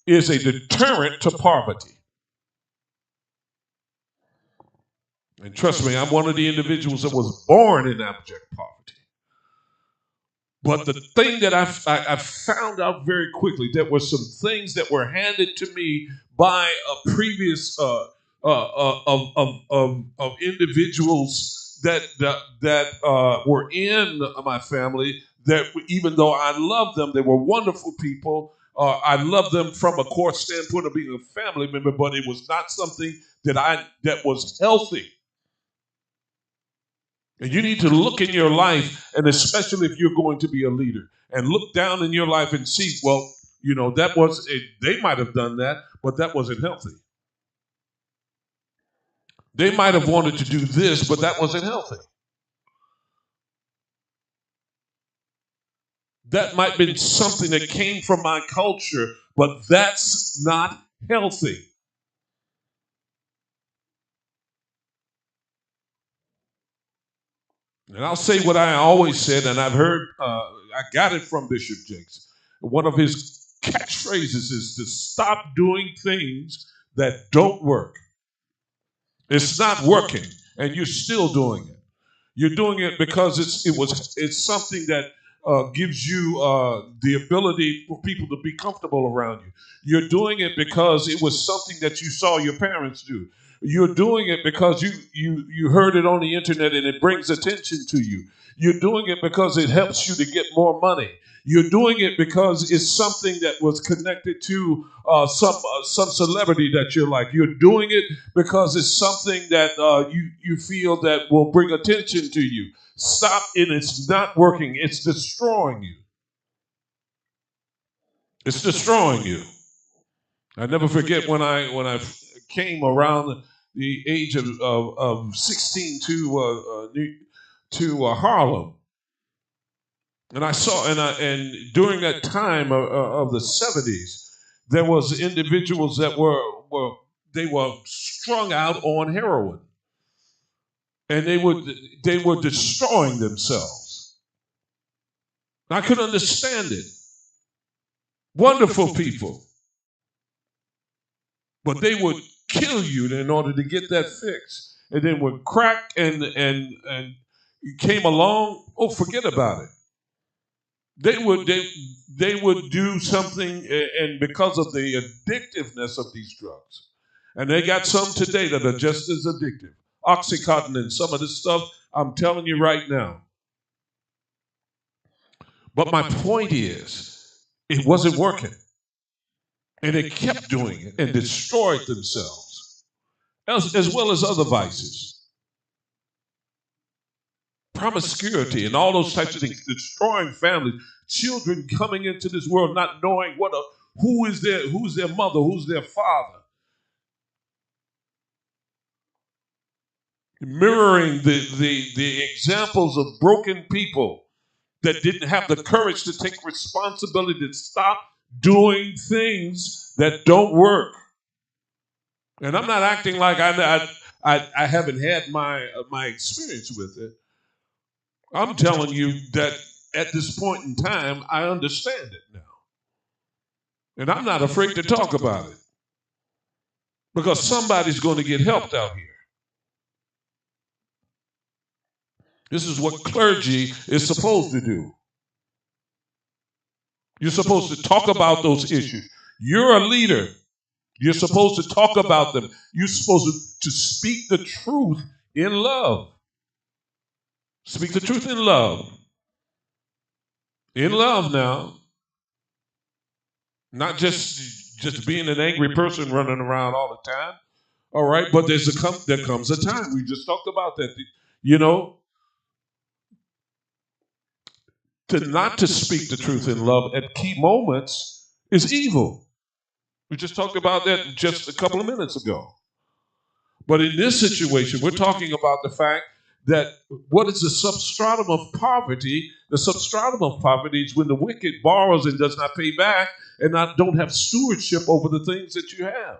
is a deterrent to poverty. And trust me, I'm one of the individuals that was born in abject poverty. But the thing that I found out very quickly, there were some things that were handed to me by a previous of individuals that were in my family. That even though I loved them, they were wonderful people. I loved them from a core standpoint of being a family member, but it was not something that was healthy. And you need to look in your life, and especially if you're going to be a leader, and look down in your life and see, well, they might have done that, but that wasn't healthy. They might have wanted to do this, but that wasn't healthy. That might have been something that came from my culture, but that's not healthy. And I'll say what I always said, and I've heard, I got it from Bishop Jakes. One of his catchphrases is to stop doing things that don't work. It's not working, and you're still doing it. You're doing it because it's something that gives you the ability for people to be comfortable around you. You're doing it because it was something that you saw your parents do. You're doing it because you heard it on the internet and it brings attention to you. You're doing it because it helps you to get more money. You're doing it because it's something that was connected to some celebrity that you're like. You're doing it because it's something that you feel that will bring attention to you. Stop it. It's not working. It's destroying you. It's destroying you. I never forget when I came around the age of 16 to Harlem, and I saw and during that time of the 70s, there was individuals that were strung out on heroin, and they were destroying themselves. I couldn't understand it. Wonderful people. But they would kill you in order to get that fix. And then when crack and came along, oh, forget about it. They would do something, and because of the addictiveness of these drugs, and they got some today that are just as addictive. Oxycontin and some of this stuff, I'm telling you right now. But my point is, it wasn't working. And they kept doing it and destroyed themselves, as well as other vices. Promiscuity and all those types of things, destroying families, children coming into this world not knowing who's their mother, who's their father. Mirroring the examples of broken people that didn't have the courage to take responsibility to stop doing things that don't work. And I'm not acting like I haven't had my experience with it. I'm telling you that at this point in time, I understand it now. And I'm not afraid to talk about it. Because somebody's going to get helped out here. This is what clergy is supposed to do. You're supposed to talk about those issues. You're a leader. You're supposed to talk about them. You're supposed to speak the truth in love. Speak the truth in love. In love now. Not just being an angry person running around all the time. All right, but there comes a time. We just talked about that. Not to speak the truth in love at key moments is evil. We just talked about that just a couple of minutes ago. But in this situation, we're talking about the fact that what is the substratum of poverty? The substratum of poverty is when the wicked borrows and does not pay back and don't have stewardship over the things that you have.